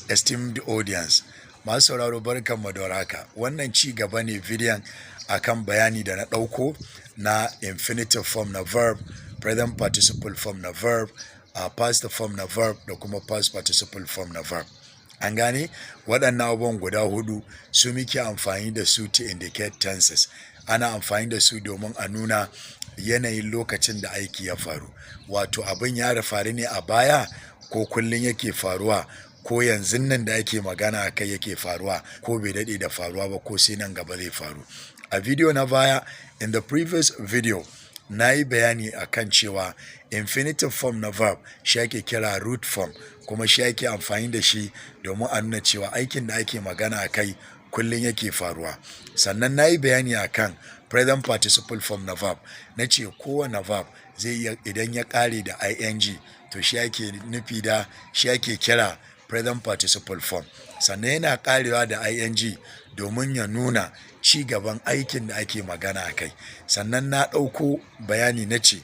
esteemed audience, masu sauraro barkanmu da warhaka. Wannan ci gaba ne bidiyon akan bayani da na ɗauko na infinitive form na verb, present participle form na verb, past form na verb da kuma past participle form na verb. An gane waɗannan abubuwan guda hudu su muke amfani da su to indicate tenses. Ana amfani da su domin a nuna yanayin lokacin da aiki ya faru. Wato abin ya faru ne a baya ko kullum yake faruwa, ko yanzu nan da ake magana a kai yake faruwa, ko bai daɗe da faruwa ba, ko sai nan gaba zai faru. A video na baya, in the previous video, na yi bayani akan cewa infinitive form na verb shi ake kira root form, kuma shi ake amfani da shi domin a nuna cewa aikin da ake magana a kai kullum yake faruwa. Sannan na yi bayani akan present participle form na verb, na ce kowane verb zai iya idan ya ƙare da ing to shi ake nufi da shi ake kira present participle form. Sannan yana ƙarewa da ing domin ya nuna ci gaban aikin da ake magana a kai. Sannan na ɗauko bayani na ce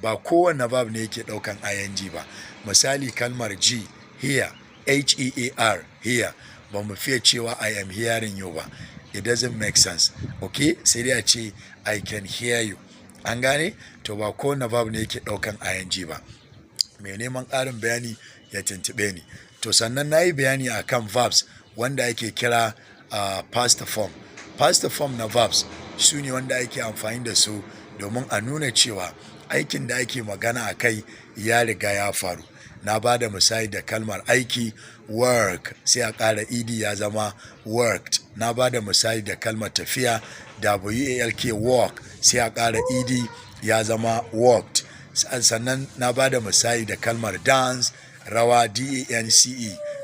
ba kowane verb ne yake ɗaukan ing ba. Misali kalmar G, here, HEAR, here, ba mu fiye cewa I am hearing you ba. It doesn't make sense. Okay? Sai dai a ce I can hear you. An gane? To ba kowane verb ne yake ɗaukan ing ba. Mai neman ƙarin bayani ya tuntuɓe ni. To sannan na yi bayani akan verbs wanda ake kira past form. Past form na verbs su ne wanda ake amfani da su domin a nuna cewa aikin da ake magana a kai ya riga ya faru. Na ba da misali da kalmar aiki work, sai a ƙara ed ya zama worked. Na ba da misali da kalmar tafiya walk, walk, sai a ƙara ed ya zama walked. Sannan na ba da misali da kalmar dance, rawa dance,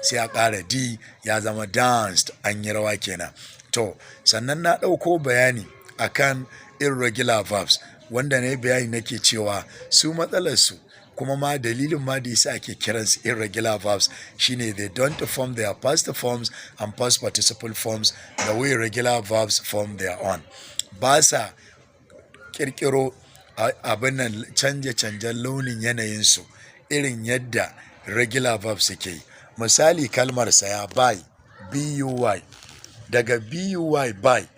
sai a ƙara d ya zama danced, an yi rawa kenan. To sannan na ɗauko bayani akan irregular verbs wanda na yi bayani nake cewa su matsalarsu, kuma ma dalilin ma da yasa ake kiransu irregular verbs shine they don't form their past forms and past participle forms the way regular verbs form their own. Ba sa ƙirƙiro abin nan canje-canjen launin yanayinsu irin yadda regular verbs suke yi. Misali kalmar saya buy, buy, daga buy buy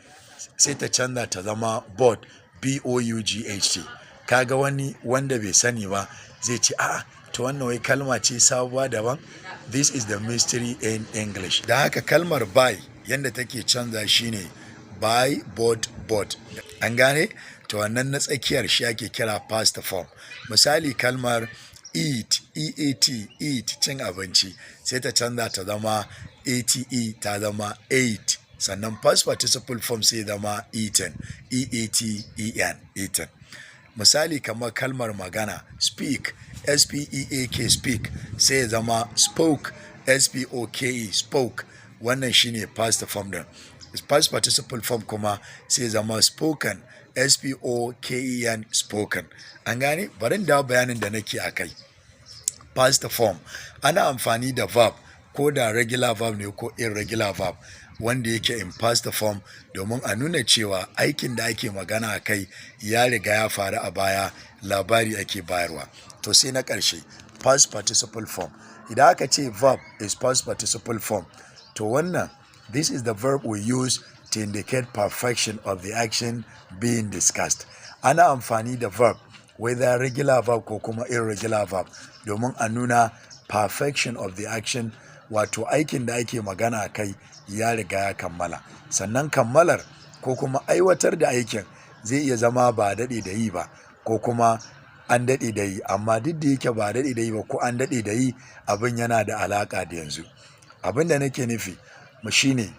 sai ta canza ta zama bought, bought. Kaga wani wanda bai sani ba zai ce a'a to wannan wai kalma ce sabuwa daban. This is the mystery in English. Da haka kalmar buy yanda take canza shine buy, bought. An gane? To wannan na tsakiyar shi ake kira past form. Misali kalmar eat, eat, cin abinci, sai ta canza ta zama ate, ta zama ate. Sannan past participle form sai zama eaten, eaten, eaten. Misali kamar kalmar magana speak, speak, speak, sai zama spoke, spoke, spoke. Wannan shine past form din. Past participle form kuma sai zama spoken, spoken, spoken. An gane? Bari in dawo bayanin da nake a kai. Past form ana amfani da verb, ko da regular verb ne ko irregular verb, wanda yake in past form domin a nuna cewa aikin da ake magana a kai ya riga ya faru a baya, labari ake bayarwa. To sai na ƙarshe past participle form. Idan aka ce verb is past participle form, to wannan this is the verb we use to indicate perfection of the action being discussed. Ana amfani da verb, whether regular verb ko kuma irregular verb, domin a nuna perfection of the action, wato aikin da ake magana a kai ya riga ya kammala. Sannan kammalar ko kuma aiwatar da aikin zai iya zama ba daɗe da yi ba, ko kuma an daɗe da yi, amma duk da yake ba daɗe da yi ba ko an daɗe da yi, abin yana da alaƙa da yanzu. Abin da nake nufi shine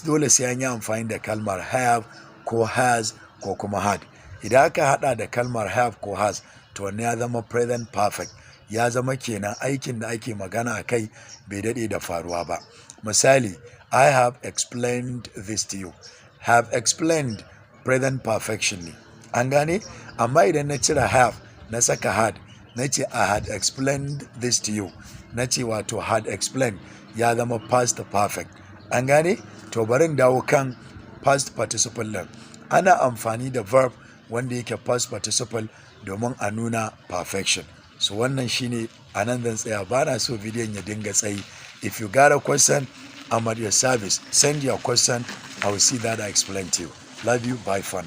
dole sai an yi amfani da kalmar have ko has ko kuma had. Idan aka haɗa da kalmar have ko has, to wannan ya zama present perfect, ya zama kenan aikin da ake magana a kai bai daɗe da faruwa ba. Misali, I have explained this to you. Have explained present perfection ne. An gane? Amma idan na cire have na saka had, na ce I had explained this to you, na ce wato had explained, ya zama past perfect. An gane? To bari in dawo kan past participle ɗin. Ana amfani da verb wanda yake past participle domin a nuna perfection. So wannan shine a nan zan tsaya, ba na so bidiyon ya dinga tsayi. If you got a question, I'm at your service. Send your question. I will see that I explain to you. Love you. Bye for now.